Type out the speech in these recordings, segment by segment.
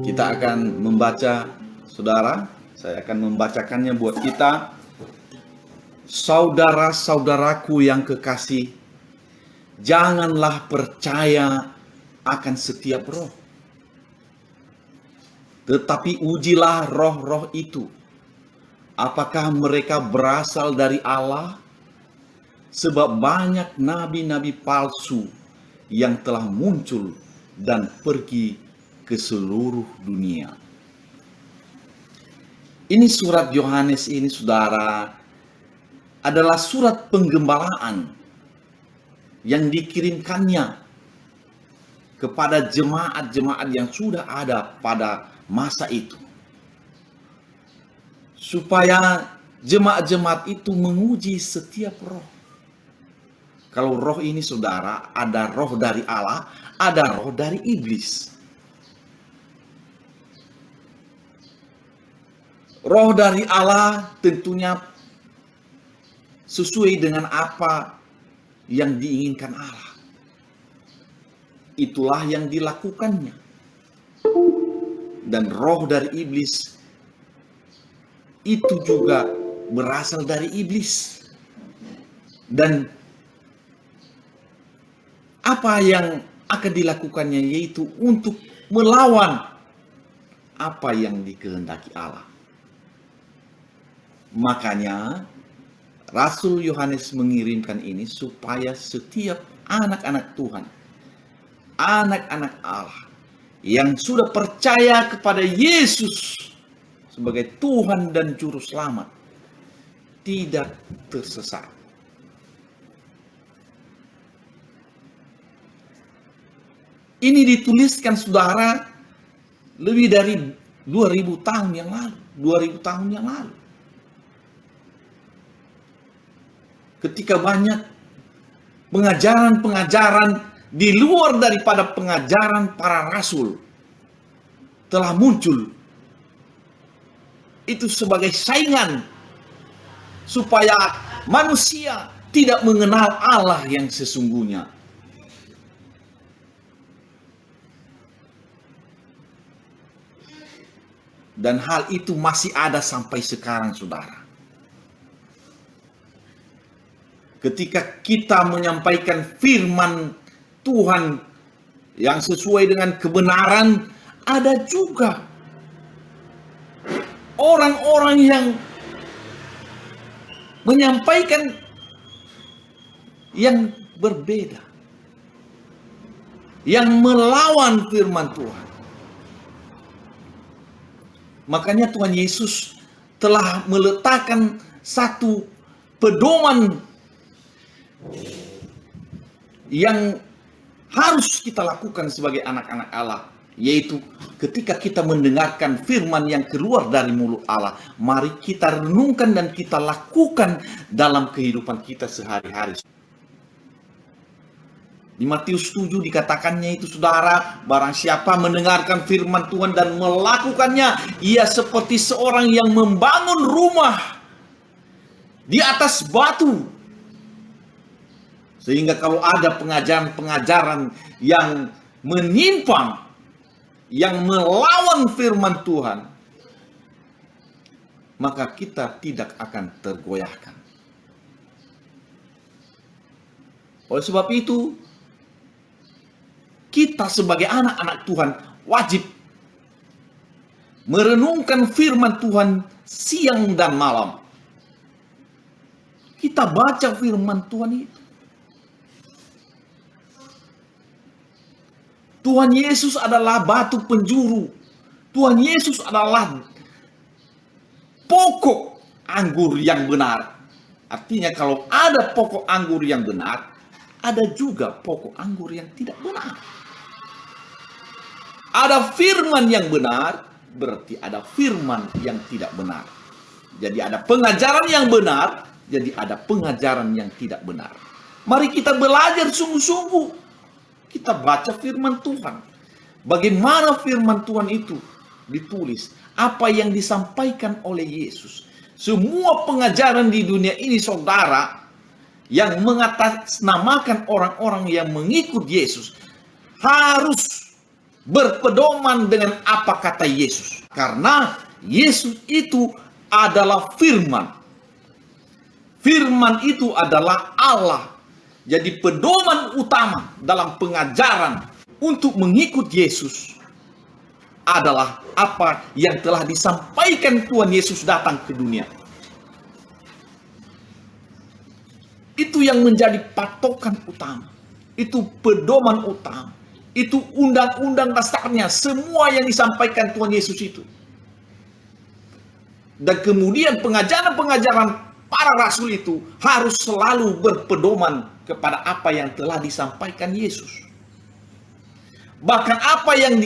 Kita akan membaca, saudara, saya akan membacakannya buat kita. Saudara-saudaraku yang kekasih, janganlah percaya akan setiap roh, tetapi ujilah roh-roh itu, apakah mereka berasal dari Allah? Sebab banyak nabi-nabi palsu yang telah muncul dan pergi ke seluruh dunia. Ini surat Yohanes ini, saudara, adalah surat penggembalaan yang dikirimkannya kepada jemaat-jemaat yang sudah ada pada masa itu, supaya jemaat-jemaat itu menguji setiap roh. Kalau roh ini, saudara, ada roh dari Allah, ada roh dari iblis. Roh dari Allah tentunya sesuai dengan apa yang diinginkan Allah. Itulah yang dilakukannya. Dan roh dari iblis itu juga berasal dari iblis. Dan apa yang akan dilakukannya yaitu untuk melawan apa yang dikehendaki Allah. Makanya Rasul Yohanes mengirimkan ini supaya setiap anak-anak Tuhan, anak-anak Allah yang sudah percaya kepada Yesus sebagai Tuhan dan Juru Selamat tidak tersesat. Ini dituliskan, saudara, lebih dari 2000 tahun yang lalu, 2000 tahun yang lalu. Ketika banyak pengajaran-pengajaran di luar daripada pengajaran para rasul telah muncul, itu sebagai saingan supaya manusia tidak mengenal Allah yang sesungguhnya. Dan hal itu masih ada sampai sekarang, saudara. Ketika kita menyampaikan firman Tuhan yang sesuai dengan kebenaran, ada juga orang-orang yang menyampaikan yang berbeda, yang melawan firman Tuhan. Makanya Tuhan Yesus telah meletakkan satu pedoman yang harus kita lakukan sebagai anak-anak Allah, yaitu ketika kita mendengarkan firman yang keluar dari mulut Allah, mari kita renungkan dan kita lakukan dalam kehidupan kita sehari-hari. Di Matius 7 dikatakannya itu, saudara, barang siapa mendengarkan firman Tuhan dan melakukannya, ia seperti seorang yang membangun rumah di atas batu. Sehingga kalau ada pengajaran-pengajaran yang menyimpang, yang melawan firman Tuhan, maka kita tidak akan tergoyahkan. Oleh sebab itu, kita sebagai anak-anak Tuhan wajib merenungkan firman Tuhan siang dan malam. Kita baca firman Tuhan itu. Tuhan Yesus adalah batu penjuru. Tuhan Yesus adalah pokok anggur yang benar. Artinya kalau ada pokok anggur yang benar, ada juga pokok anggur yang tidak benar. Ada firman yang benar, berarti ada firman yang tidak benar. Jadi ada pengajaran yang benar, jadi ada pengajaran yang tidak benar. Mari kita belajar sungguh-sungguh. Kita baca firman Tuhan. Bagaimana firman Tuhan itu ditulis. Apa yang disampaikan oleh Yesus. Semua pengajaran di dunia ini, saudara, yang mengatasnamakan orang-orang yang mengikut Yesus, harus berpedoman dengan apa kata Yesus. Karena Yesus itu adalah firman. Firman itu adalah Allah. Jadi pedoman utama dalam pengajaran untuk mengikut Yesus adalah apa yang telah disampaikan Tuhan Yesus datang ke dunia. Itu yang menjadi patokan utama. Itu pedoman utama. Itu undang-undang dasarnya. Semua yang disampaikan Tuhan Yesus itu. Dan kemudian pengajaran-pengajaran para rasul itu harus selalu berpedoman kepada apa yang telah disampaikan Yesus. Bahkan apa yang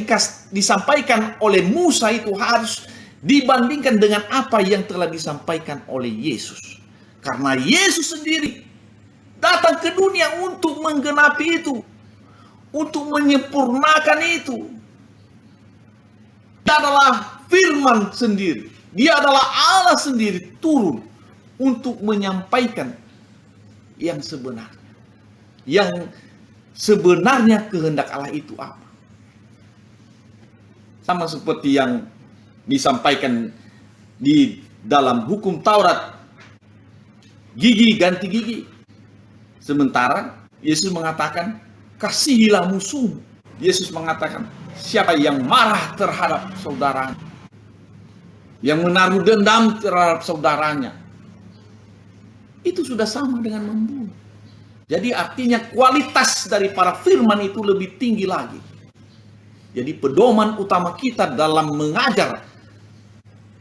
disampaikan oleh Musa itu harus dibandingkan dengan apa yang telah disampaikan oleh Yesus. Karena Yesus sendiri datang ke dunia untuk menggenapi itu. Untuk menyempurnakan itu. Dia adalah firman sendiri. Dia adalah Allah sendiri turun untuk menyampaikan yang sebenarnya. Yang sebenarnya kehendak Allah itu apa? Sama seperti yang disampaikan di dalam hukum Taurat. Gigi ganti gigi. Sementara Yesus mengatakan, kasihilah musuhmu. Yesus mengatakan, siapa yang marah terhadap saudaranya, yang menaruh dendam terhadap saudaranya, itu sudah sama dengan membunuh. Jadi artinya kualitas dari para firman itu lebih tinggi lagi. Jadi pedoman utama kita dalam mengajar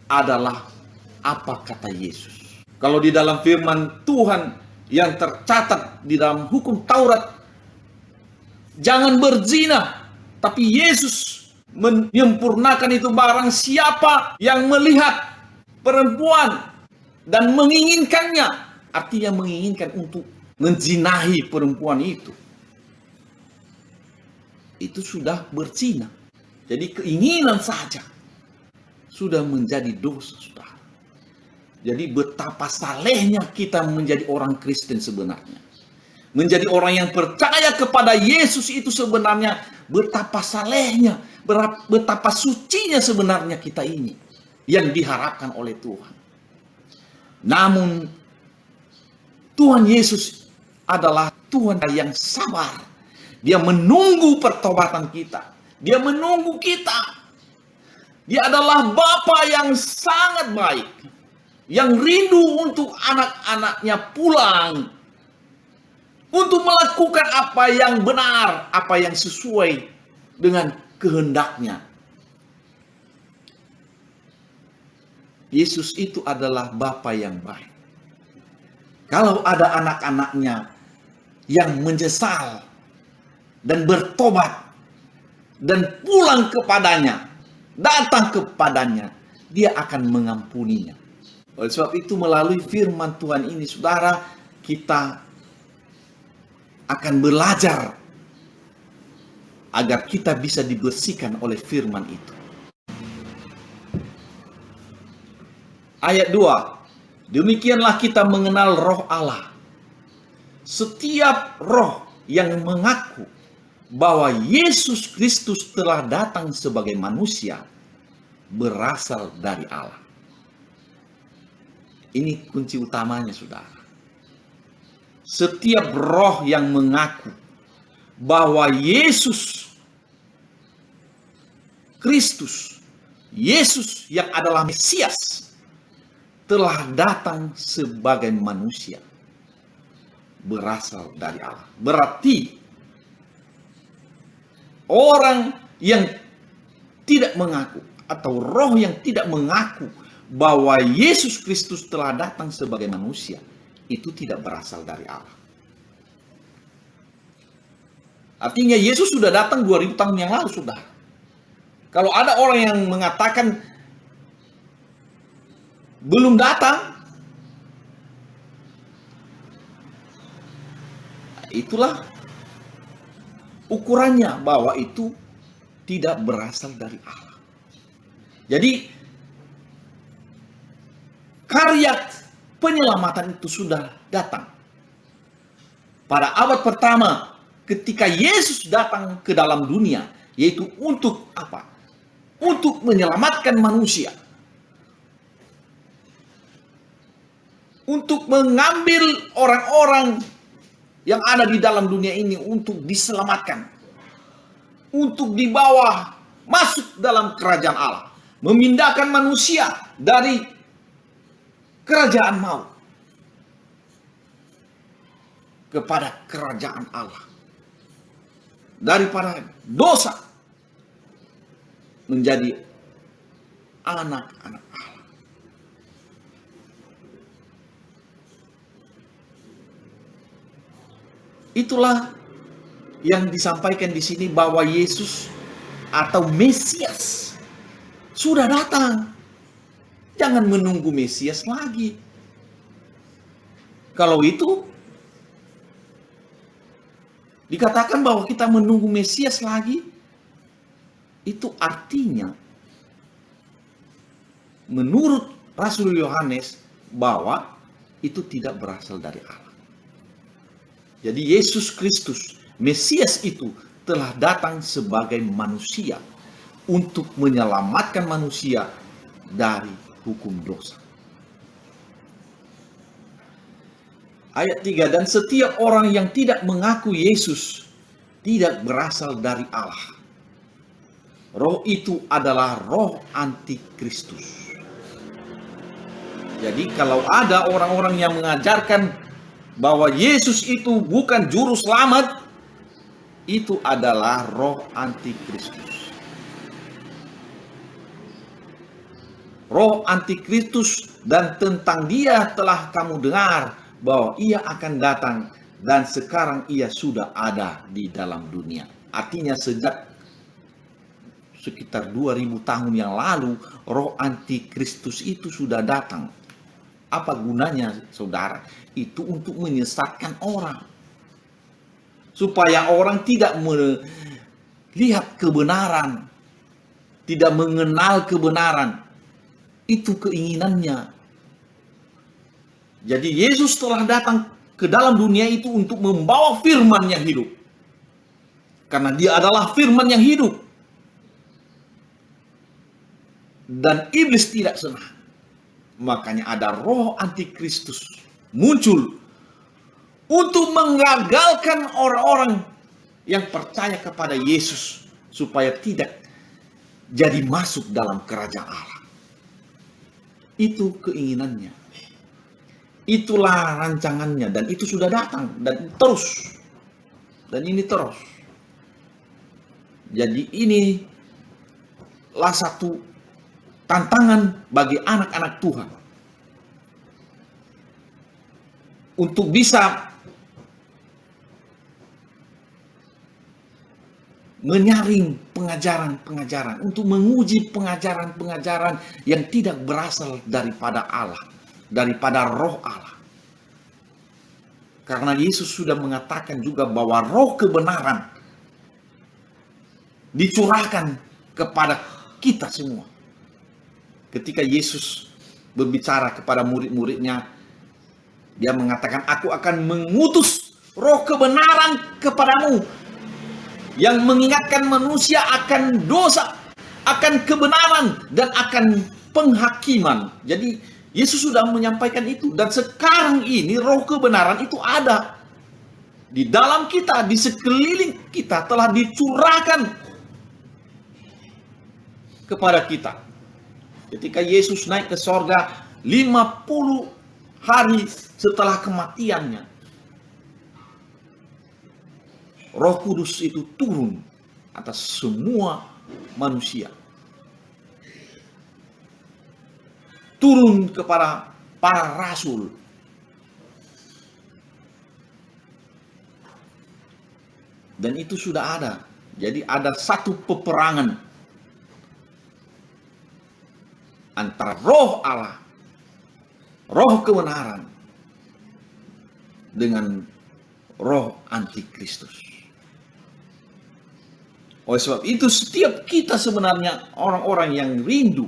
adalah apa kata Yesus. Kalau di dalam firman Tuhan yang tercatat di dalam hukum Taurat, jangan berzina, tapi Yesus menyempurnakan itu. Barang siapa yang melihat perempuan dan menginginkannya, artinya menginginkan untuk menzinahi perempuan itu sudah berzina. Jadi keinginan saja sudah menjadi dosa, saudara. Jadi betapa salehnya kita menjadi orang Kristen sebenarnya. Menjadi orang yang percaya kepada Yesus itu sebenarnya betapa salehnya, betapa sucinya sebenarnya kita ini yang diharapkan oleh Tuhan. Namun Tuhan Yesus adalah Tuhan yang sabar. Dia menunggu pertobatan kita. Dia menunggu kita. Dia adalah Bapa yang sangat baik. Yang rindu untuk anak-anaknya pulang. Untuk melakukan apa yang benar. Apa yang sesuai dengan kehendaknya. Yesus itu adalah Bapa yang baik. Kalau ada anak-anaknya yang menyesal dan bertobat dan pulang kepadanya, datang kepadanya, dia akan mengampuninya. Oleh sebab itu melalui firman Tuhan ini, saudara, kita akan belajar agar kita bisa dibersihkan oleh firman itu. Ayat 2. Demikianlah kita mengenal roh Allah. Setiap roh yang mengaku bahwa Yesus Kristus telah datang sebagai manusia berasal dari Allah. Ini kunci utamanya, saudara. Setiap roh yang mengaku bahwa Yesus Kristus, Yesus yang adalah Mesias, telah datang sebagai manusia berasal dari Allah. Berarti orang yang tidak mengaku atau roh yang tidak mengaku bahwa Yesus Kristus telah datang sebagai manusia, itu tidak berasal dari Allah. Artinya Yesus sudah datang 2000 tahun yang lalu, sudah. Kalau ada orang yang mengatakan belum datang, itulah ukurannya bahwa itu tidak berasal dari Allah. Jadi karya penyelamatan itu sudah datang. Pada abad pertama ketika Yesus datang ke dalam dunia, Yaitu untuk apa? Untuk menyelamatkan manusia. Untuk mengambil orang-orang yang ada di dalam dunia ini untuk diselamatkan. Untuk dibawa masuk dalam kerajaan Allah. Memindahkan manusia dari kerajaan maut kepada kerajaan Allah. Daripada dosa menjadi anak-anak Allah. Itulah yang disampaikan di sini bahwa Yesus atau Mesias sudah datang. Jangan menunggu Mesias lagi. Kalau itu dikatakan bahwa kita menunggu Mesias lagi, itu artinya menurut Rasul Yohanes bahwa itu tidak berasal dari Allah. Jadi Yesus Kristus, Mesias itu telah datang sebagai manusia untuk menyelamatkan manusia dari hukum dosa. Ayat 3, dan setiap orang yang tidak mengaku Yesus tidak berasal dari Allah. Roh itu adalah roh antikristus. Jadi kalau ada orang-orang yang mengajarkan bahwa Yesus itu bukan juru selamat, itu adalah roh antikristus. Roh antikristus, dan tentang dia telah kamu dengar bahwa ia akan datang dan sekarang ia sudah ada di dalam dunia. Artinya sejak sekitar 2000 tahun yang lalu roh antikristus itu sudah datang. Apa gunanya, saudara? Itu untuk menyesatkan orang. Supaya orang tidak melihat kebenaran, tidak mengenal kebenaran. Itu keinginannya. Jadi Yesus telah datang ke dalam dunia itu untuk membawa firman yang hidup. Karena dia adalah firman yang hidup. Dan iblis tidak senang. Makanya ada roh antikristus muncul untuk menggagalkan orang-orang yang percaya kepada Yesus supaya tidak jadi masuk dalam kerajaan Allah. Itu keinginannya. Itulah rancangannya, dan itu sudah datang dan terus. Dan ini terus. Jadi inilah satu tantangan bagi anak-anak Tuhan untuk bisa menyaring pengajaran-pengajaran, untuk menguji pengajaran-pengajaran yang tidak berasal daripada Allah, daripada roh Allah. Karena Yesus sudah mengatakan juga bahwa roh kebenaran dicurahkan kepada kita semua. Ketika Yesus berbicara kepada murid-muridnya, dia mengatakan, aku akan mengutus roh kebenaran kepadamu, yang mengingatkan manusia akan dosa, akan kebenaran, dan akan penghakiman. Jadi Yesus sudah menyampaikan itu. Dan sekarang ini roh kebenaran itu ada di dalam kita, di sekeliling kita, telah dicurahkan kepada kita. Ketika Yesus naik ke sorga 50 hari setelah kematiannya, Roh Kudus itu turun atas semua manusia. Turun kepada para rasul. Dan itu sudah ada. Jadi ada satu peperangan antara roh Allah, roh kebenaran, dengan roh antikristus. Oleh sebab itu setiap kita sebenarnya orang-orang yang rindu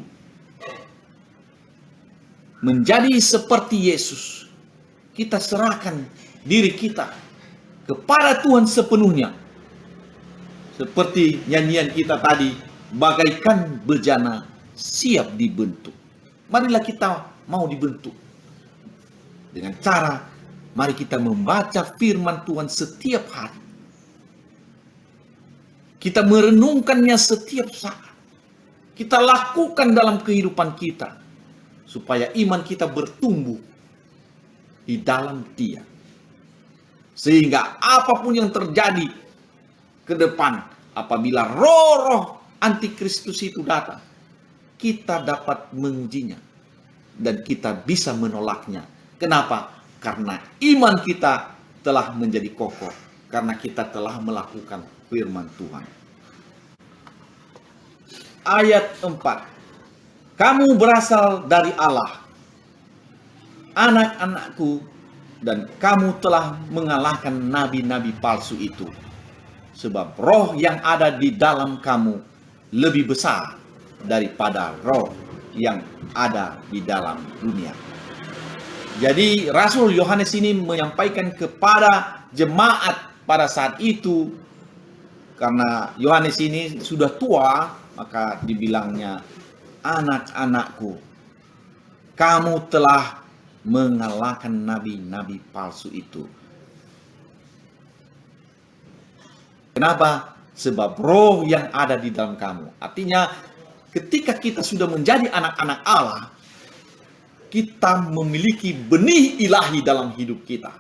menjadi seperti Yesus, kita serahkan diri kita kepada Tuhan sepenuhnya. Seperti nyanyian kita tadi, bagaikan bejana siap dibentuk. Marilah kita mau dibentuk. Dengan cara, mari kita membaca firman Tuhan setiap hari. Kita merenungkannya setiap saat. Kita lakukan dalam kehidupan kita. Supaya iman kita bertumbuh di dalam Dia. Sehingga apapun yang terjadi ke depan, apabila roh-roh antikristus itu datang, kita dapat mengujinya. Dan kita bisa menolaknya. Kenapa? Karena iman kita telah menjadi kokoh. Karena kita telah melakukan firman Tuhan. Ayat 4. Kamu berasal dari Allah, anak-anakku, dan kamu telah mengalahkan nabi-nabi palsu itu. Sebab roh yang ada di dalam kamu lebih besar daripada roh yang ada di dalam dunia. Jadi Rasul Yohanes ini menyampaikan kepada jemaat pada saat itu, karena Yohanes ini sudah tua, maka dibilangnya, anak-anakku, kamu telah mengalahkan nabi-nabi palsu itu. Kenapa? Sebab roh yang ada di dalam kamu. Artinya, ketika kita sudah menjadi anak-anak Allah, kita memiliki benih ilahi dalam hidup kita.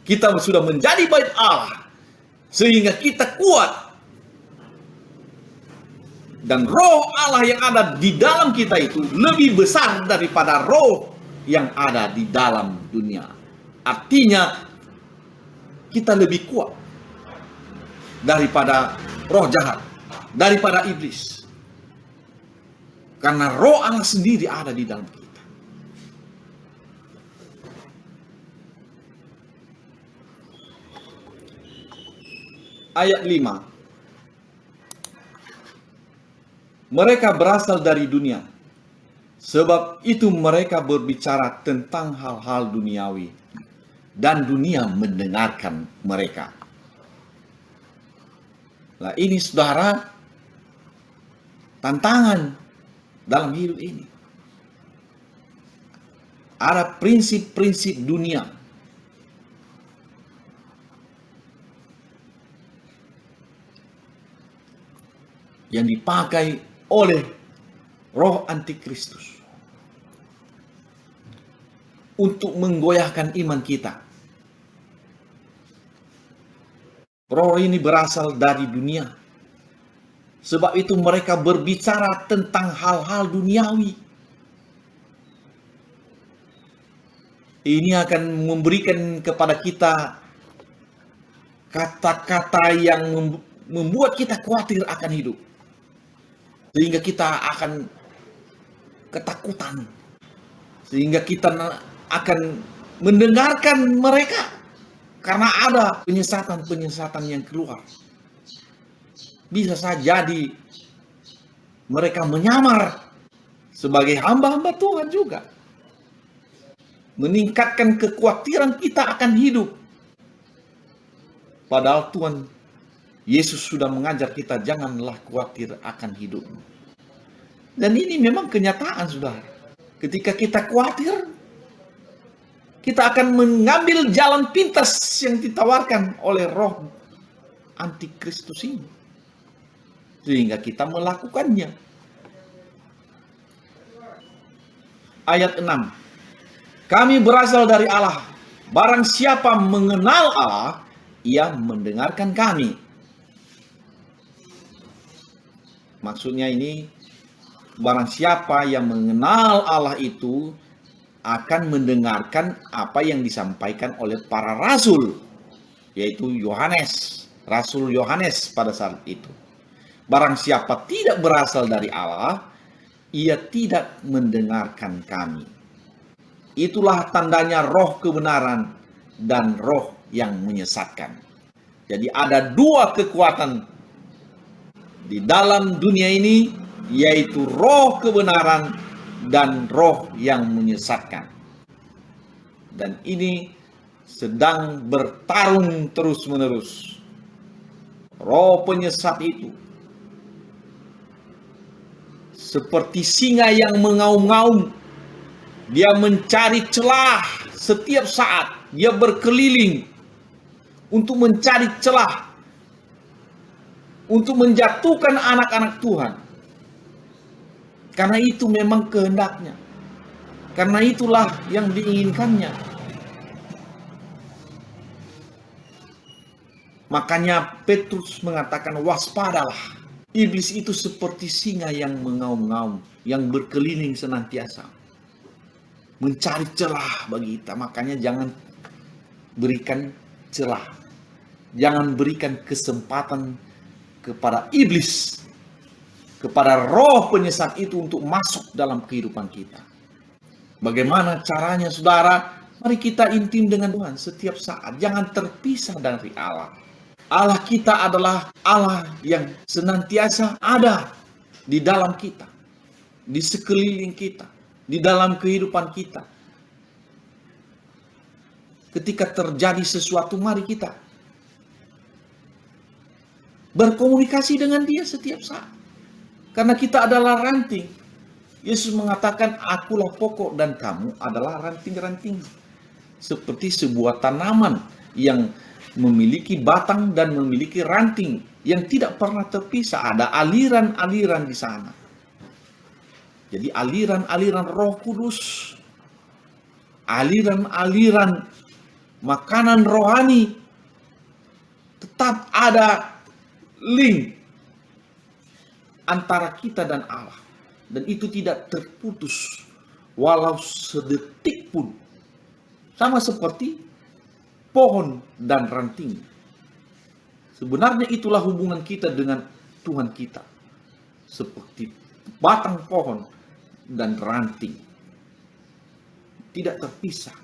Kita sudah menjadi bait Allah, sehingga kita kuat. Dan roh Allah yang ada di dalam kita itu lebih besar daripada roh yang ada di dalam dunia. Artinya, kita lebih kuat daripada roh jahat, daripada iblis. Karena roh Allah sendiri ada di dalam kita. Ayat 5. Mereka berasal dari dunia. Sebab itu mereka berbicara tentang hal-hal duniawi. Dan dunia mendengarkan mereka. Nah ini saudara, tantangan dalam hidup ini. Ada prinsip-prinsip dunia. Yang dipakai oleh roh antikristus untuk menggoyahkan iman kita. Roh ini berasal dari dunia. Sebab itu mereka berbicara tentang hal-hal duniawi. Ini akan memberikan kepada kita kata-kata yang membuat kita khawatir akan hidup. Sehingga kita akan ketakutan. Sehingga kita akan mendengarkan mereka. Karena ada penyesatan-penyesatan yang keluar. Bisa saja jadi mereka menyamar sebagai hamba-hamba Tuhan juga. Meningkatkan kekhawatiran kita akan hidup. Padahal Tuhan Yesus sudah mengajar kita, janganlah khawatir akan hidup. Dan ini memang kenyataan, saudara. Ketika kita khawatir, kita akan mengambil jalan pintas yang ditawarkan oleh roh antikristus ini. Sehingga kita melakukannya. Ayat 6. Kami berasal dari Allah. Barang siapa mengenal Allah, ia mendengarkan kami. Maksudnya ini, barang siapa yang mengenal Allah itu akan mendengarkan apa yang disampaikan oleh para rasul, yaitu Yohanes, Rasul Yohanes pada saat itu. Barang siapa tidak berasal dari Allah, ia tidak mendengarkan kami. Itulah tandanya roh kebenaran dan roh yang menyesatkan. Jadi ada dua kekuatan di dalam dunia ini, yaitu roh kebenaran dan roh yang menyesatkan. Dan ini sedang bertarung terus-menerus. Roh penyesat itu seperti singa yang mengaum-ngaum. Dia mencari celah setiap saat. Dia berkeliling untuk mencari celah, untuk menjatuhkan anak-anak Tuhan. Karena itu memang kehendaknya. Karena itulah yang diinginkannya. Makanya Petrus mengatakan, waspadalah. Iblis itu seperti singa yang mengaum-ngaum, yang berkeliling senantiasa, mencari celah bagi kita. Makanya jangan berikan celah. Jangan berikan kesempatan kepada iblis, kepada roh penyesat itu untuk masuk dalam kehidupan kita. Bagaimana caranya, saudara? Mari kita intim dengan Tuhan setiap saat. Jangan terpisah dari Allah. Allah kita adalah Allah yang senantiasa ada di dalam kita, di sekeliling kita, di dalam kehidupan kita. Ketika terjadi sesuatu, mari kita berkomunikasi dengan Dia setiap saat. Karena kita adalah ranting. Yesus mengatakan, akulah pokok dan kamu adalah ranting-ranting. Seperti sebuah tanaman yang memiliki batang dan memiliki ranting yang tidak pernah terpisah. Ada aliran-aliran di sana. Jadi aliran-aliran Roh Kudus, aliran-aliran makanan rohani, tetap ada link antara kita dan Allah. Dan itu tidak terputus walau sedetik pun. Sama seperti pohon dan ranting. Sebenarnya itulah hubungan kita dengan Tuhan kita. Seperti batang pohon dan ranting. Tidak terpisah.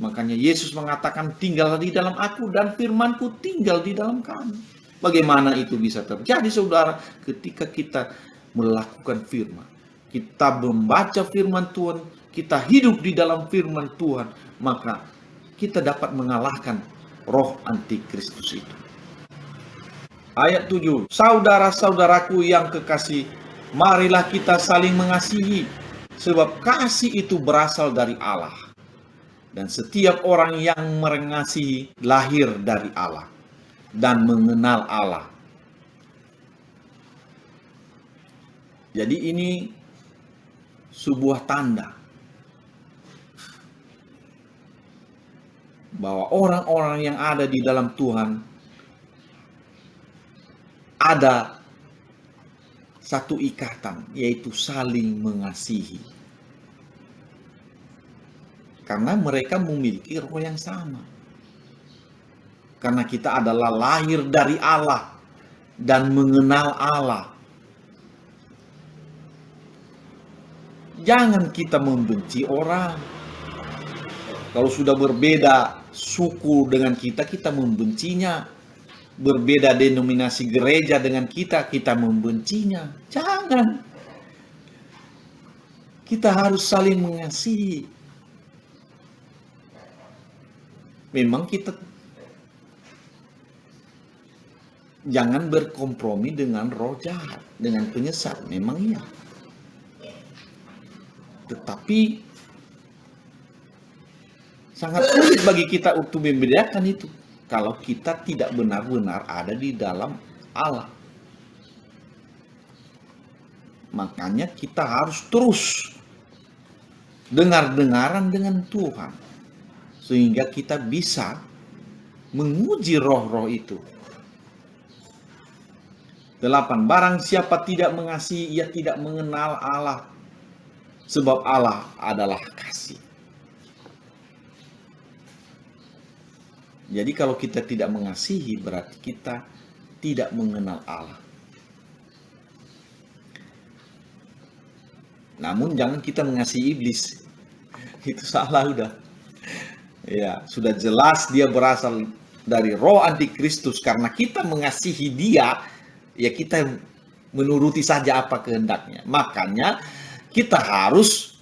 Makanya Yesus mengatakan, tinggallah di dalam aku dan firman-Ku tinggal di dalam kamu. Bagaimana itu bisa terjadi, saudara? Ketika kita melakukan firman. Kita membaca firman Tuhan, kita hidup di dalam firman Tuhan, maka kita dapat mengalahkan roh antikristus itu. Ayat 7, saudara-saudaraku yang kekasih, marilah kita saling mengasihi, sebab kasih itu berasal dari Allah. Dan setiap orang yang mengasihi lahir dari Allah dan mengenal Allah. Jadi ini sebuah tanda bahwa orang-orang yang ada di dalam Tuhan ada satu ikatan, yaitu saling mengasihi. Karena mereka memiliki roh yang sama. Karena kita adalah lahir dari Allah dan mengenal Allah. Jangan kita membenci orang. Kalau sudah berbeda suku dengan kita, kita membencinya. Berbeda denominasi gereja dengan kita, kita membencinya. Jangan. Kita harus saling mengasihi. Memang kita jangan berkompromi dengan roh jahat, dengan penyesat. Memang iya. Tetapi sangat sulit bagi kita untuk membedakan itu kalau kita tidak benar-benar ada di dalam Allah. Makanya kita harus terus dengar-dengaran dengan Tuhan, sehingga kita bisa menguji roh-roh itu. 8. Barang siapa tidak mengasihi, ia tidak mengenal Allah, sebab Allah adalah kasih. Jadi kalau kita tidak mengasihi, berarti kita tidak mengenal Allah. Namun jangan kita mengasihi iblis. Itu salah udah. Ya, sudah jelas dia berasal dari roh antikristus. Karena kita mengasihi dia, ya kita menuruti saja apa kehendaknya. Makanya kita harus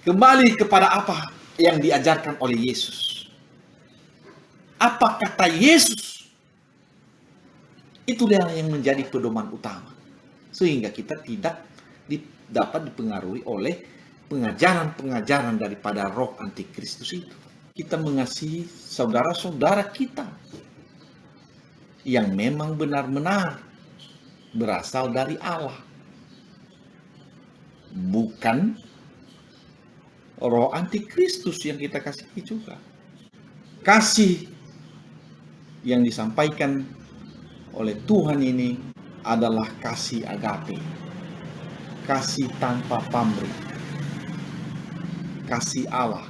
kembali kepada apa yang diajarkan oleh Yesus. Apa kata Yesus? Itulah yang menjadi pedoman utama. Sehingga kita tidak dapat dipengaruhi oleh pengajaran-pengajaran daripada roh antikristus itu. Kita mengasihi saudara-saudara kita yang memang benar-benar berasal dari Allah. Bukan roh antikristus yang kita kasihi juga. Kasih yang disampaikan oleh Tuhan ini adalah kasih agape. Kasih tanpa pamrih. Kasih Allah.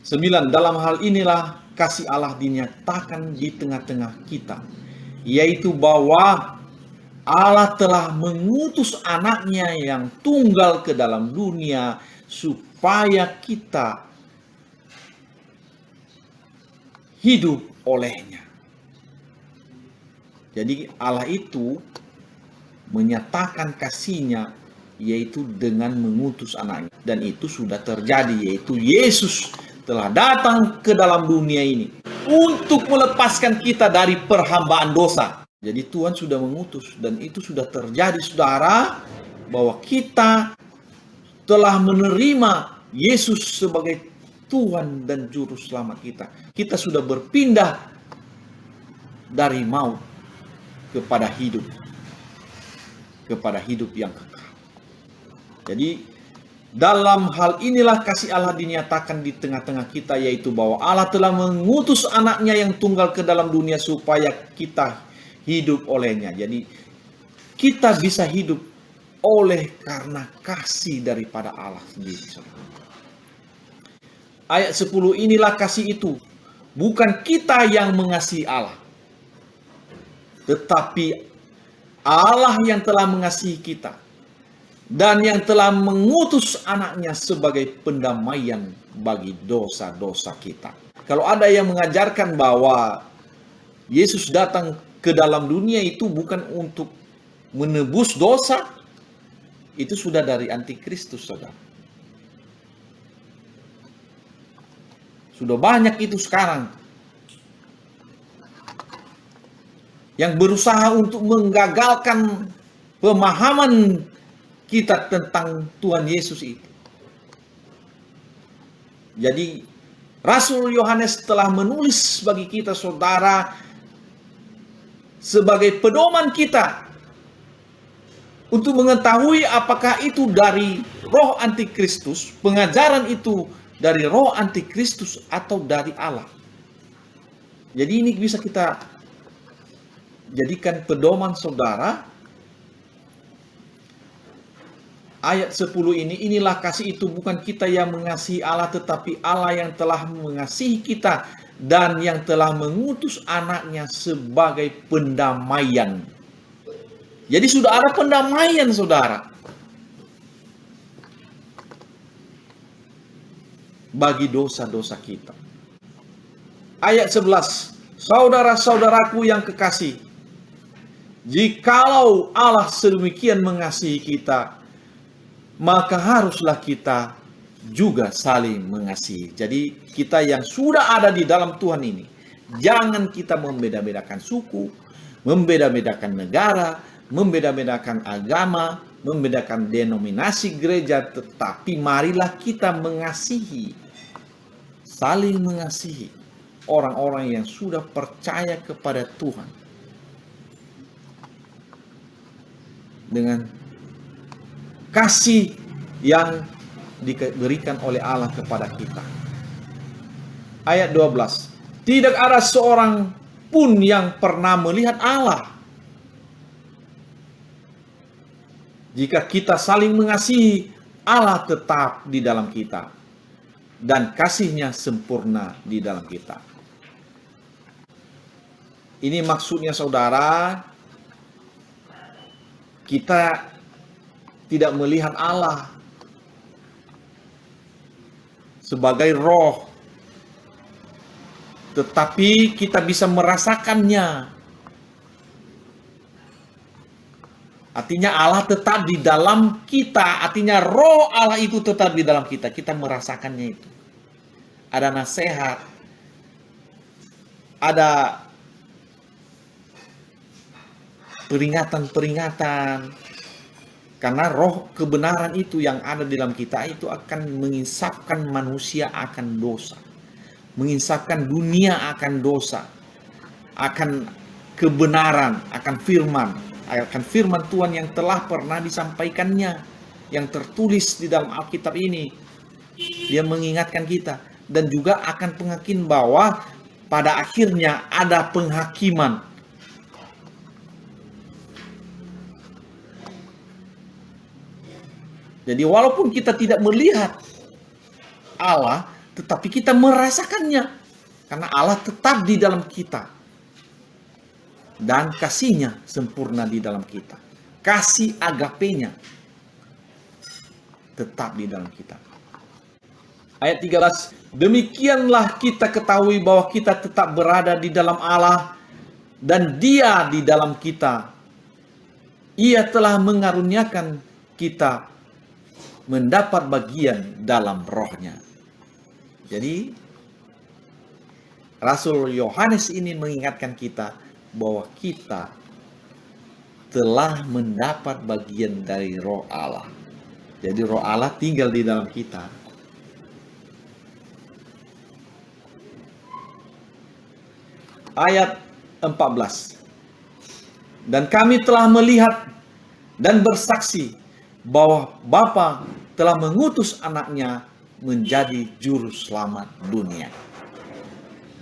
9. Dalam hal inilah kasih Allah dinyatakan di tengah-tengah kita, yaitu bahwa Allah telah mengutus anaknya yang tunggal ke dalam dunia supaya kita hidup olehnya. Jadi Allah itu menyatakan kasihnya yaitu dengan mengutus anaknya. Dan itu sudah terjadi, yaitu Yesus telah datang ke dalam dunia ini untuk melepaskan kita dari perhambaan dosa. Jadi Tuhan sudah mengutus dan itu sudah terjadi, saudara, bahwa kita telah menerima Yesus sebagai Tuhan dan Juru Selamat kita. Kita sudah berpindah dari maut kepada hidup yang kekal. Jadi dalam hal inilah kasih Allah dinyatakan di tengah-tengah kita, yaitu bahwa Allah telah mengutus anaknya yang tunggal ke dalam dunia supaya kita hidup olehnya. Jadi kita bisa hidup oleh karena kasih daripada Allah sendiri. Ayat 10, inilah kasih itu, bukan kita yang mengasihi Allah, tetapi Allah yang telah mengasihi kita dan yang telah mengutus anaknya sebagai pendamaian bagi dosa-dosa kita. Kalau ada yang mengajarkan bahwa Yesus datang ke dalam dunia itu bukan untuk menebus dosa, itu sudah dari antikristus, saudara. Sudah banyak itu sekarang yang berusaha untuk menggagalkan pemahaman kita tentang Tuhan Yesus itu. Jadi Rasul Yohanes telah menulis bagi kita, saudara, sebagai pedoman kita untuk mengetahui apakah itu dari roh antikristus, pengajaran itu dari roh antikristus atau dari Allah. Jadi ini bisa kita jadikan pedoman, saudara. Ayat 10 ini, inilah kasih itu, bukan kita yang mengasihi Allah, tetapi Allah yang telah mengasihi kita dan yang telah mengutus anaknya sebagai pendamaian. Jadi sudah ada pendamaian, saudara, bagi dosa-dosa kita. Ayat 11, saudara-saudaraku yang kekasih, jikalau Allah sedemikian mengasihi kita, maka haruslah kita juga saling mengasihi. Jadi kita yang sudah ada di dalam Tuhan ini, jangan kita membeda-bedakan suku, membeda-bedakan negara, membeda-bedakan agama, membedakan denominasi gereja, tetapi marilah kita mengasihi, saling mengasihi orang-orang yang sudah percaya kepada Tuhan dengan kasih yang diberikan oleh Allah kepada kita. Ayat 12. Tidak ada seorang pun yang pernah melihat Allah. Jika kita saling mengasihi, Allah tetap di dalam kita dan kasih-Nya sempurna di dalam kita. Ini maksudnya, saudara, kita tidak melihat Allah sebagai roh, tetapi kita bisa merasakannya Artinya Allah tetap di dalam kita. Artinya roh Allah itu tetap di dalam kita. Kita merasakannya itu. Ada nasihat. Ada peringatan-peringatan. Karena roh kebenaran itu yang ada di dalam kita itu akan menginsafkan manusia akan dosa. Menginsafkan dunia akan dosa. Akan kebenaran, akan firman Tuhan yang telah pernah disampaikannya, yang tertulis di dalam Alkitab ini. Dia mengingatkan kita, dan juga akan penghakim bahwa pada akhirnya ada penghakiman. Jadi walaupun kita tidak melihat Allah, tetapi kita merasakannya, karena Allah tetap di dalam kita. Dan kasihnya sempurna di dalam kita. Kasih agapenya tetap di dalam kita. Ayat 13. Demikianlah kita ketahui bahwa kita tetap berada di dalam Allah dan Dia di dalam kita. Ia telah mengaruniakan kita mendapat bagian dalam rohnya. Jadi Rasul Yohanes ini mengingatkan kita bahwa kita telah mendapat bagian dari roh Allah. Jadi roh Allah tinggal di dalam kita. Ayat 14. Dan kami telah melihat dan bersaksi bahwa Bapa telah mengutus anaknya menjadi juru selamat dunia.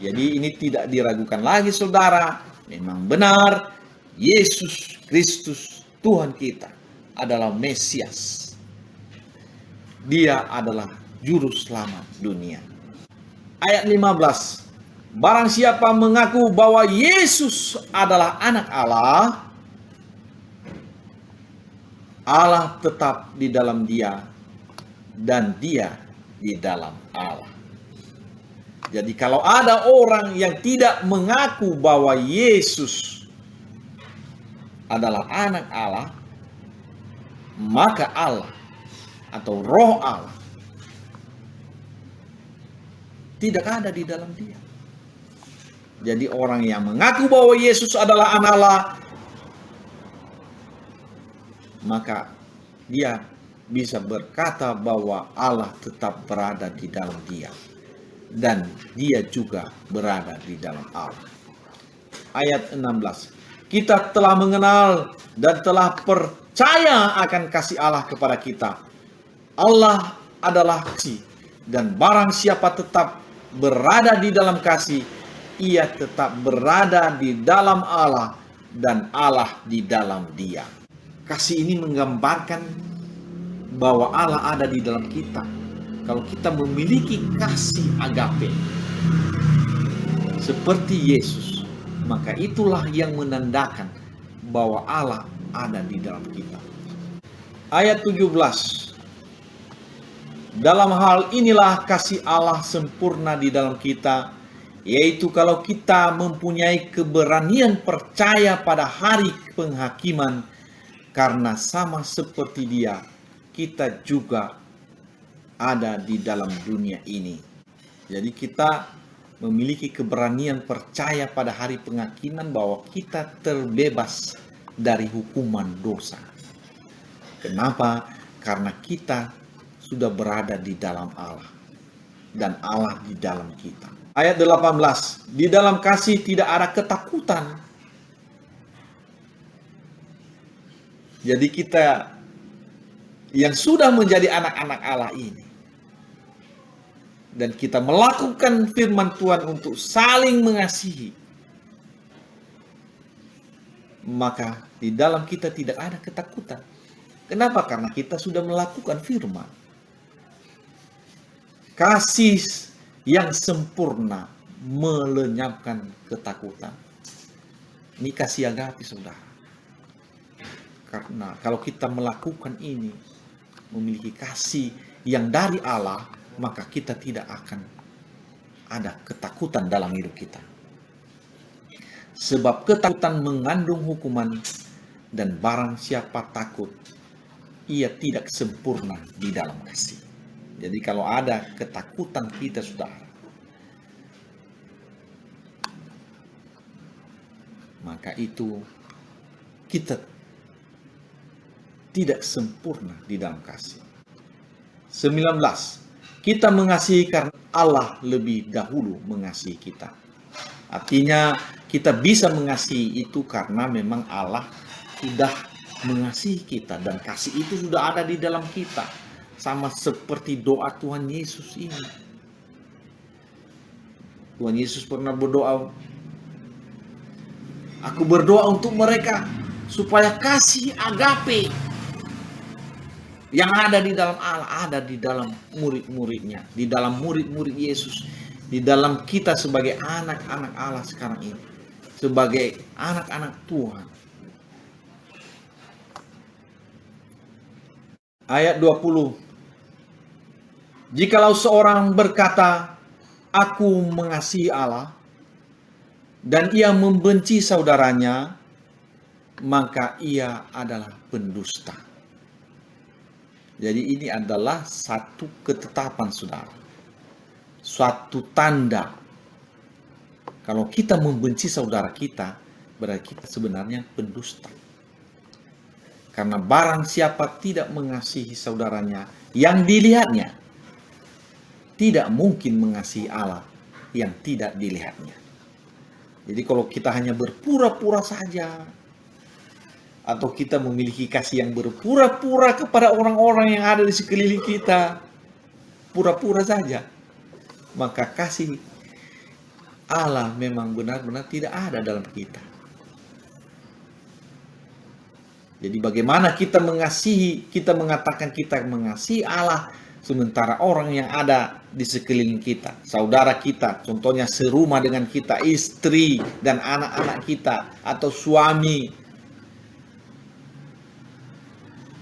Jadi ini tidak diragukan lagi, saudara. Memang benar, Yesus Kristus Tuhan kita adalah Mesias. Dia adalah juru selamat dunia. Ayat 15. Barang siapa mengaku bahwa Yesus adalah anak Allah, Allah tetap di dalam dia dan dia di dalam Allah. Jadi kalau ada orang yang tidak mengaku bahwa Yesus adalah anak Allah, maka Allah atau roh Allah tidak ada di dalam dia. Jadi orang yang mengaku bahwa Yesus adalah anak Allah, maka dia bisa berkata bahwa Allah tetap berada di dalam dia. Dan dia juga berada di dalam Allah. Ayat 16. Kita telah mengenal dan telah percaya akan kasih Allah kepada kita. Allah adalah kasih. Dan barang siapa tetap berada di dalam kasih, ia tetap berada di dalam Allah dan Allah di dalam dia. Kasih ini menggambarkan bahwa Allah ada di dalam kita. Kalau kita memiliki kasih agape seperti Yesus, maka itulah yang menandakan bahwa Allah ada di dalam kita. Ayat 17. Dalam hal inilah kasih Allah sempurna di dalam kita, yaitu kalau kita mempunyai keberanian percaya pada hari penghakiman, karena sama seperti Dia, kita juga ada di dalam dunia ini. Jadi kita memiliki keberanian percaya pada hari penghakiman bahwa kita terbebas dari hukuman dosa. Kenapa? Karena kita sudah berada di dalam Allah dan Allah di dalam kita. Ayat 18. Di dalam kasih tidak ada ketakutan. Jadi kita yang sudah menjadi anak-anak Allah ini, dan kita melakukan firman Tuhan untuk saling mengasihi, maka di dalam kita tidak ada ketakutan. Kenapa? Karena kita sudah melakukan firman. Kasih yang sempurna melenyapkan ketakutan. Ini kasih agape, saudara. Karena kalau kita melakukan ini, memiliki kasih yang dari Allah, maka kita tidak akan ada ketakutan dalam hidup kita. Sebab ketakutan mengandung hukuman, Dan barang siapa takut, ia tidak sempurna di dalam kasih. Jadi kalau ada ketakutan kita, saudara, maka itu kita tidak sempurna di dalam kasih. 19. Kita mengasihi karena Allah lebih dahulu mengasihi kita. Artinya kita bisa mengasihi itu karena memang Allah sudah mengasihi kita, dan kasih itu sudah ada di dalam kita, sama seperti doa Tuhan Yesus ini. Tuhan Yesus pernah berdoa, aku berdoa untuk mereka supaya kasih agape yang ada di dalam Allah ada di dalam murid-muridnya, di dalam murid-murid Yesus, di dalam kita sebagai anak-anak Allah sekarang ini, sebagai anak-anak Tuhan. Ayat 20. Jikalau seorang berkata, aku mengasihi Allah, dan ia membenci saudaranya, maka ia adalah pendusta. Jadi ini adalah satu ketetapan, saudara. Suatu tanda. Kalau kita membenci saudara kita, berarti kita sebenarnya pendusta. Karena barang siapa tidak mengasihi saudaranya yang dilihatnya, tidak mungkin mengasihi Allah yang tidak dilihatnya. Jadi kalau kita hanya berpura-pura saja, atau kita memiliki kasih yang berpura-pura kepada orang-orang yang ada di sekeliling kita, pura-pura saja, maka kasih Allah memang benar-benar tidak ada dalam kita. Jadi bagaimana kita mengasihi, kita mengatakan kita mengasihi Allah, sementara orang yang ada di sekeliling kita, saudara kita, contohnya serumah dengan kita, istri dan anak-anak kita, atau suami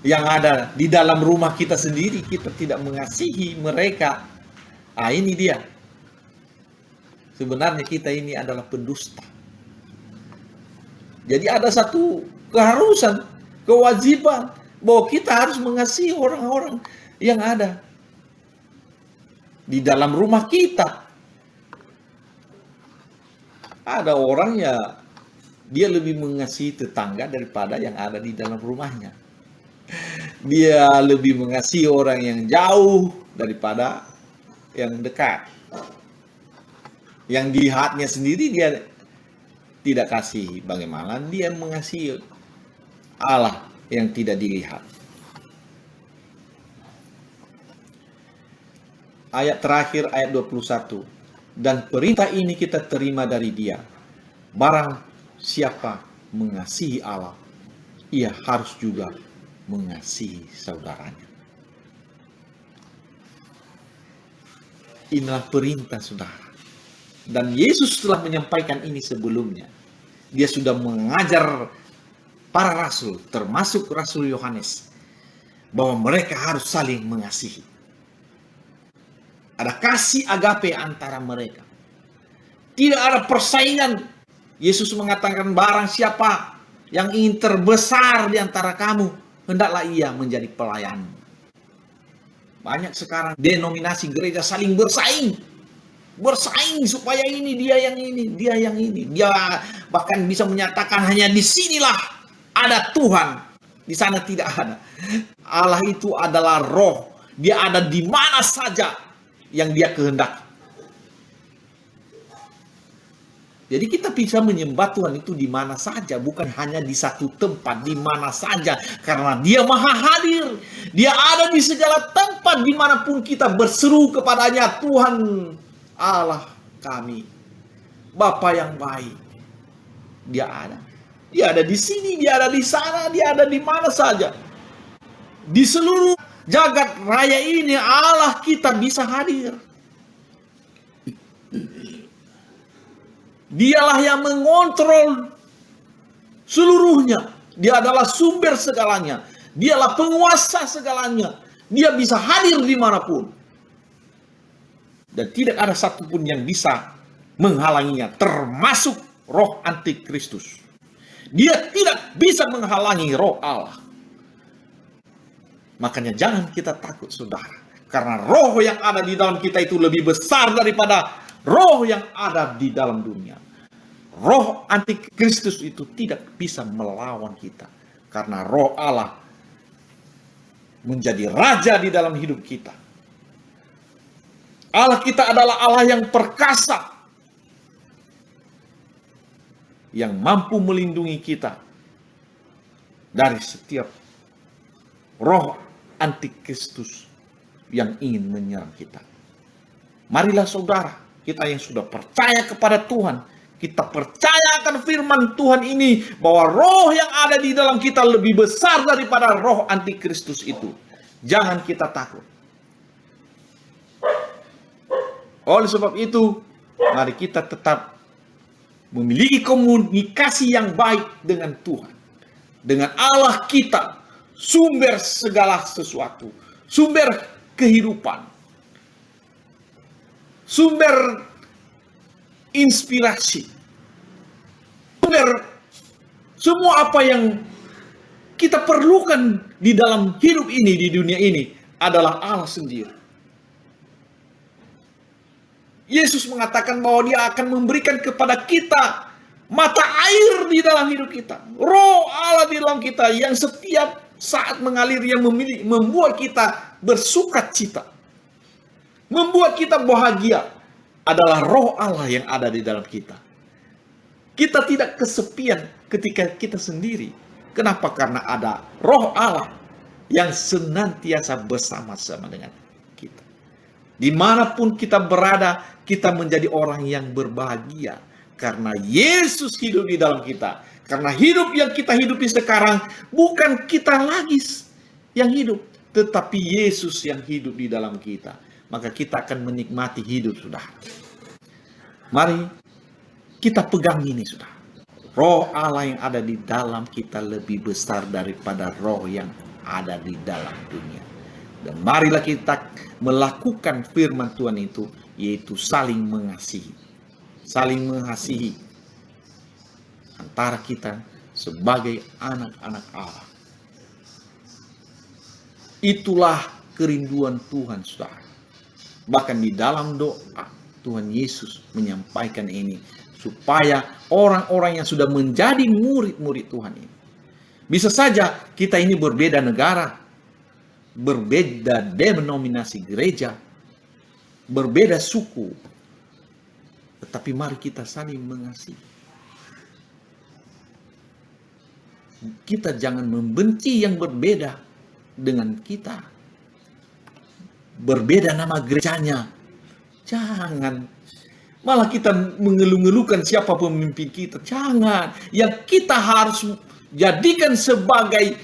yang ada di dalam rumah kita sendiri, kita tidak mengasihi mereka. Ini dia. Sebenarnya kita ini adalah pendusta. Jadi ada satu keharusan, kewajiban bahwa kita harus mengasihi orang-orang yang ada di dalam rumah kita. Ada orang ya, dia lebih mengasihi tetangga daripada yang ada di dalam rumahnya. Dia lebih mengasihi orang yang jauh daripada yang dekat. Yang dilihatnya sendiri dia tidak kasih. Bagaimana dia mengasihi Allah yang tidak dilihat? Ayat terakhir, ayat 21. Dan perintah ini kita terima dari Dia. Barang siapa mengasihi Allah, ia harus juga mengasihi saudaranya. Inilah perintah, saudara. Dan Yesus telah menyampaikan ini sebelumnya. Dia sudah mengajar para rasul, termasuk Rasul Yohanes, bahwa mereka harus saling mengasihi. Ada kasih agape antara mereka. Tidak ada persaingan. Yesus mengatakan, barang siapa yang ingin terbesar di antara kamu, hendaklah ia menjadi pelayan. Banyak sekarang denominasi gereja saling bersaing. Bersaing supaya ini, dia yang ini, dia yang ini. Dia bahkan bisa menyatakan hanya di sinilah ada Tuhan, di sana tidak ada. Allah itu adalah roh. Dia ada di mana saja yang dia kehendaki. Jadi kita bisa menyembah Tuhan itu di mana saja, bukan hanya di satu tempat, di mana saja. Karena Dia maha hadir. Dia ada di segala tempat, dimanapun kita berseru kepadanya, Tuhan Allah kami, Bapa yang baik. Dia ada. Dia ada di sini, dia ada di sana, dia ada di mana saja. Di seluruh jagat raya ini Allah kita bisa hadir. Dialah yang mengontrol seluruhnya. Dia adalah sumber segalanya. Dialah penguasa segalanya. Dia bisa hadir dimanapun. Dan tidak ada satupun yang bisa menghalanginya, termasuk roh antikristus. Dia tidak bisa menghalangi roh Allah. Makanya jangan kita takut, saudara. Karena roh yang ada di dalam kita itu lebih besar daripada roh yang ada di dalam dunia. Roh antikristus itu tidak bisa melawan kita. Karena roh Allah menjadi raja di dalam hidup kita. Allah kita adalah Allah yang perkasa, yang mampu melindungi kita dari setiap roh antikristus yang ingin menyerang kita. Marilah saudara, kita yang sudah percaya kepada Tuhan, kita percaya akan firman Tuhan ini, bahwa roh yang ada di dalam kita lebih besar daripada roh antikristus itu. Jangan kita takut. Oleh sebab itu, mari kita tetap memiliki komunikasi yang baik dengan Tuhan, dengan Allah kita, sumber segala sesuatu, sumber kehidupan, sumber inspirasi, sumber semua apa yang kita perlukan di dalam hidup ini, di dunia ini, adalah Allah sendiri. Yesus mengatakan bahwa Dia akan memberikan kepada kita mata air di dalam hidup kita, roh Allah di dalam kita yang setiap saat mengalir, yang membuat kita bersukacita, membuat kita bahagia, adalah roh Allah yang ada di dalam kita. Kita tidak kesepian ketika kita sendiri. Kenapa? Karena ada roh Allah yang senantiasa bersama-sama dengan kita. Dimanapun kita berada, kita menjadi orang yang berbahagia. Karena Yesus hidup di dalam kita. Karena hidup yang kita hidupi sekarang bukan kita lagi yang hidup, tetapi Yesus yang hidup di dalam kita. Maka kita akan menikmati hidup, saudara. Mari kita pegang ini, saudara. Roh Allah yang ada di dalam kita lebih besar daripada roh yang ada di dalam dunia. Dan marilah kita melakukan firman Tuhan itu, yaitu saling mengasihi. Saling mengasihi antara kita sebagai anak-anak Allah. Itulah kerinduan Tuhan, saudara. Bahkan di dalam doa, Tuhan Yesus menyampaikan ini, supaya orang-orang yang sudah menjadi murid-murid Tuhan ini. Bisa saja kita ini berbeda negara, berbeda denominasi gereja, berbeda suku, tetapi mari kita saling mengasihi. Kita jangan membenci yang berbeda dengan kita. Berbeda nama gerejanya. Jangan. Malah kita mengeluh-ngeluhkan siapa pemimpin kita. Jangan. Yang kita harus jadikan sebagai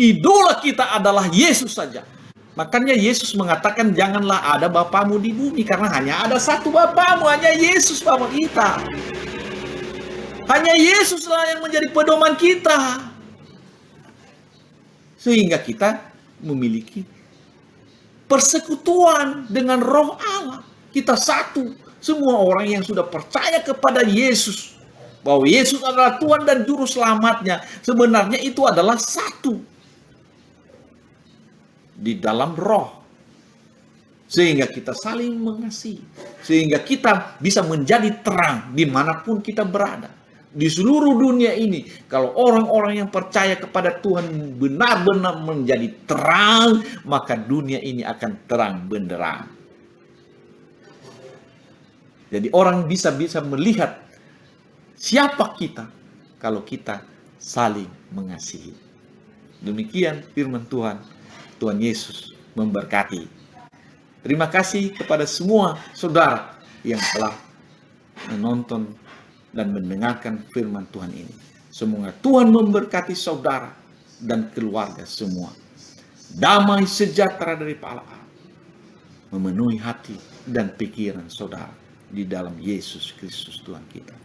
idola kita adalah Yesus saja. Makanya Yesus mengatakan janganlah ada bapamu di bumi, karena hanya ada satu bapamu, hanya Yesus Bapa kita. Hanya Yesuslah yang menjadi pedoman kita. Sehingga kita memiliki persekutuan dengan roh Allah. Kita satu. Semua orang yang sudah percaya kepada Yesus, bahwa Yesus adalah Tuhan dan Juru Selamatnya, sebenarnya itu adalah satu di dalam roh. Sehingga kita saling mengasihi. Sehingga kita bisa menjadi terang dimanapun kita berada. Di seluruh dunia ini, kalau orang-orang yang percaya kepada Tuhan benar-benar menjadi terang, maka dunia ini akan terang benderang. Jadi orang bisa melihat siapa kita kalau kita saling mengasihi. Demikian firman Tuhan. Tuhan Yesus memberkati. Terima kasih kepada semua saudara yang telah menonton dan mendengarkan firman Tuhan ini. Semoga Tuhan memberkati saudara dan keluarga semua. Damai sejahtera dari Allah memenuhi hati dan pikiran saudara di dalam Yesus Kristus Tuhan kita.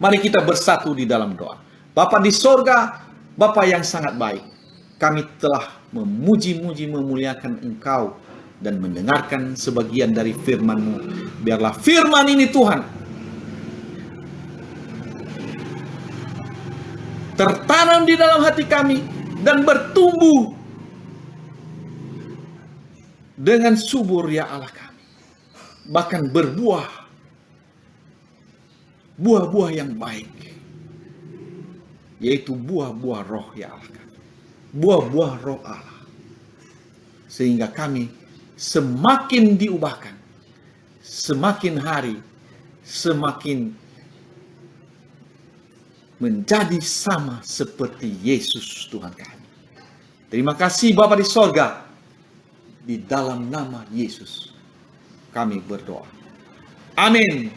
Mari kita bersatu di dalam doa. Bapa di sorga, Bapa yang sangat baik, kami telah memuji-muji, memuliakan Engkau dan mendengarkan sebagian dari firman-Mu. Biarlah firman ini Tuhan tertanam di dalam hati kami dan bertumbuh dengan subur ya Allah kami. Bahkan berbuah, buah-buah yang baik, yaitu buah-buah roh ya Allah kami. Buah-buah roh Allah. Sehingga kami semakin diubahkan, semakin hari, semakin menjadi sama seperti Yesus Tuhan kami. Terima kasih Bapa di sorga. Di dalam nama Yesus kami berdoa. Amin.